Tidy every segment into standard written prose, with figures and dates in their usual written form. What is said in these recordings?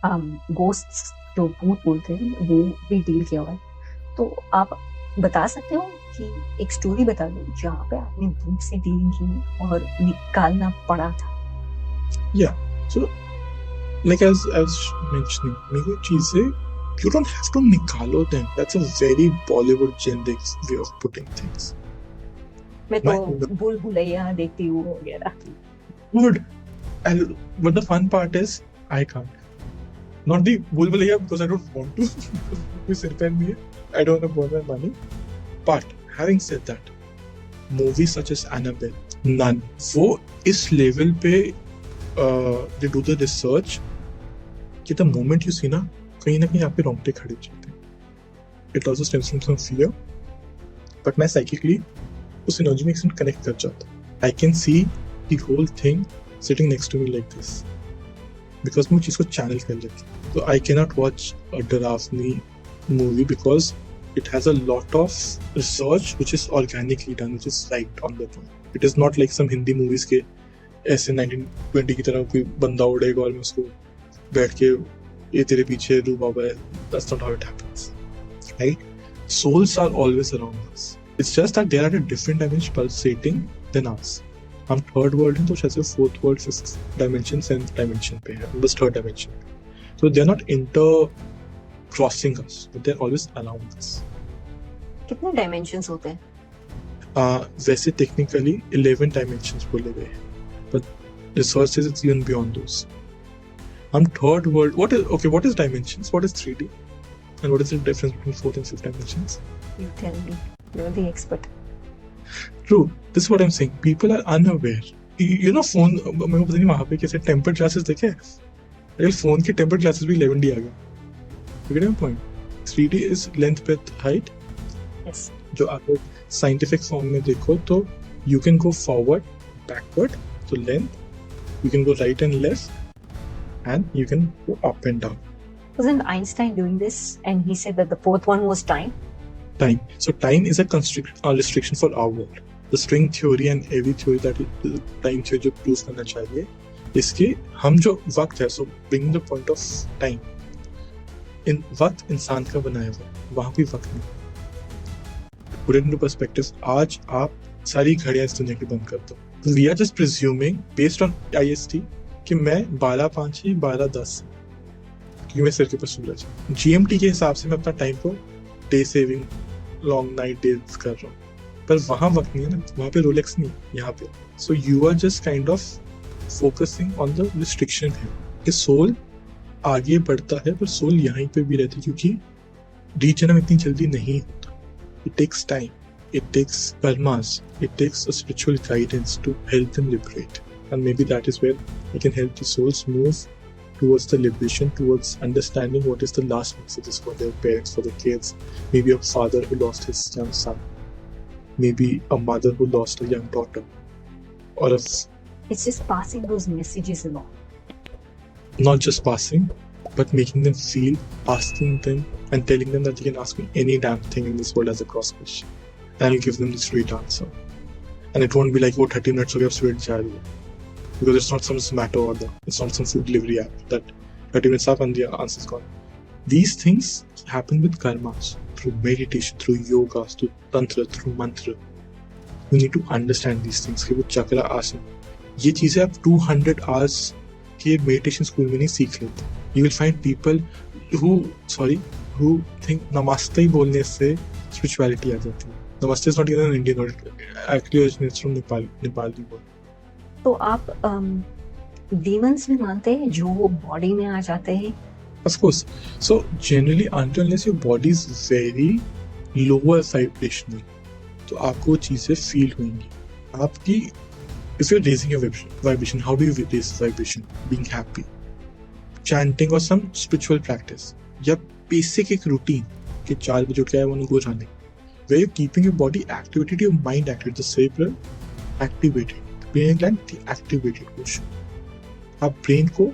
Ghosts जो भूत बोलते हैं वो भी डील किया हुआ है। तो आप बता सकते हो कि एक स्टोरी बता दो जहाँ पे आपने भूत से डीलिंग की और निकालना पड़ा था। Yeah. So, like as mentioning, मेरे को चीजें you don't have to निकालो them. That's a very Bollywood generic way of putting things. मैं तो My भूल भुलैया देखती हूँ वगैरह। good. And but the fun part is I can't. Not the Bhul Bhulaiya because I don't want to. कोई सिर पैर नहीं है. I don't want to burn my money. But having said that, movies such as Annabelle, Nun, वो इस level पे they do the research कि the moment you see ना कहीं आपके रोंगटे खड़े हो जाते हैं. It also stems from some fear, but मैं psychically उस energy में एक connect कर जाता. I can see the whole thing sitting next to me like this because मैं उस चीज़ को channel कर लेती हूँ. So I cannot watch a डरावनी movie because it has a lot of research which is organically done, which is right on the point. It is not like some Hindi movies के ऐसे 1920 की तरह कोई बंदा उड़ेगा और मैं उसको बैठ के ये तेरे पीछे रू बाबा है. That's not how it happens, right? Souls are always around us. It's just that they're at a different dimension pulsating than us. हम थर्ड वर्ल्ड हैं तो शायद से fourth world, fifth dimension, seventh dimension पे है, बस थर्ड डायमेंशन पे. So they're not crossing us, but they're always around us. कितने डायमेंशंस होते हैं? वैसे टेक्निकली 11 डायमेंशंस बोले गए हैं, but research says it's even beyond those. हम third world, what is dimensions? What is 3D? And what is the difference between fourth and fifth dimensions? You tell me. You're the expert. True. This is what I'm saying. People are unaware. You know, phone, मेरे को पता नहीं वहाँ पे कैसे tempered glasses देखे? अगर phone के tempered glasses भी 11D आ गया. You get my point? 3D is length, breadth, height. Yes. जो अगर scientific form में देखो तो you can go forward, backward, so length. You can go right and left, and you can go up and down. Wasn't Einstein doing this? And he said that the fourth one was time. Time. So time is a restriction for our world. The string theory and every theory that time theory जो prove करना चाहिए, इसके हम जो वक्त है, so bring the point of time. इन वक्त इंसान का बनाया हुआ, वहाँ कोई वक्त नहीं. Put it into perspective. आज आप सारी घड़ियाँ इस दुनिया की बंद कर दो. We are just presuming based on IST कि मैं 12:05 ही 12:10 क्योंकि मैं सिर के ऊपर सूरज. GMT के हिसाब से मैं अपना टाइम को day saving long night days कर रहा हूँ, पर वहाँ वक्त नहीं है ना, वहाँ पे रोलेक्स नहीं है, यहाँ पे. So you are just kind of focusing on the restriction है कि सोल आगे बढ़ता है पर सोल यहीं पे भी रहती है क्योंकि रीजनम इतनी जल्दी नहीं होता. It takes time, it takes karmas, it takes a spiritual guidance to help them liberate. And maybe that is where I can help the souls move towards the liberation, towards understanding what is the last messages for their parents, for their kids. Maybe a father who lost his young son. Maybe a mother who lost a young daughter. Or it's just passing those messages along. Not just passing, but making them feel, asking them and telling them that they can ask me any damn thing in this world as a cross question. And I'll give them the straight answer. And it won't be like, oh, 30 minutes ago, sweet child. Because it's not some Zomato order, it's not some food delivery app that 30 minutes up and the answer's gone. These things happen with karmas, through meditation, through yoga, through tantra, through mantra. You need to understand these things. कि वो चक्रा आसन, ये चीजें आप 200 hours के meditation school में नहीं सीख लेते. You will find people who think namaste बोलने से spirituality आ जाती है. Namaste is not even an Indian word. Actually originates from Nepali word. तो आप demons भी मानते हैं जो बॉडी में आ जाते हैं? Of course. So generally unless your body is very lower vibrational, तो आपको चीजें feel होंगी. आपकी if you're raising your vibration, how do you raise vibration? Being happy, chanting or some spiritual practice, या basic एक routine कि 4 बजे उठ के I want to go running, where you're keeping your body activated, your mind activated, the cerebral activated, brain gland the activated portion. आप brain को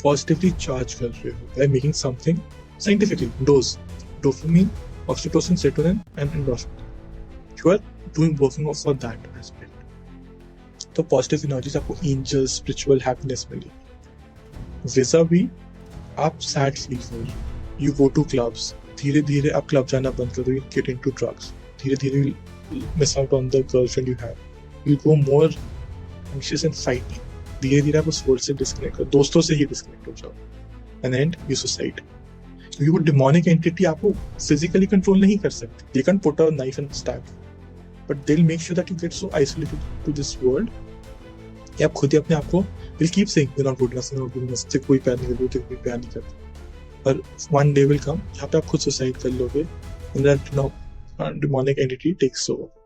positively charge कर रहे हो by making something scientifically. Dose, dopamine, oxytocin, serotonin and endorphin. You are doing working off for that aspect. तो positive energy आपको angel spiritual happiness मिलेगी. vis-a-vis आप sad sleeper, you go to clubs, धीरे धीरे आप क्लब जाना बंद कर दो, यू गेट इनटू ड्रग्स, धीरे धीरे miss out on the girlfriend you have, you go more anxious and fighting, धीरे धीरे आप उस वर्ल्ड से डिस्कनेक्ट करो, दोस्तों से ही डिस्कनेक्ट हो जाओ, एंड एंड यू सुसाइड। क्योंकि वो डिमोनिक एंटिटी आपको फिजिकली कंट्रोल नहीं कर सकती, they can put a knife and stab, but they will make sure that you get so isolated to this world कि आप खुद ही अपने आप को will keep saying you not good enough, not good enough, से कोई प्यार नहीं करता, कोई प्यार नहीं करता, पर वन डे विल कम जहाँ पे आप खुद सुसाइड कर लोगे, and that demonic entity takes over.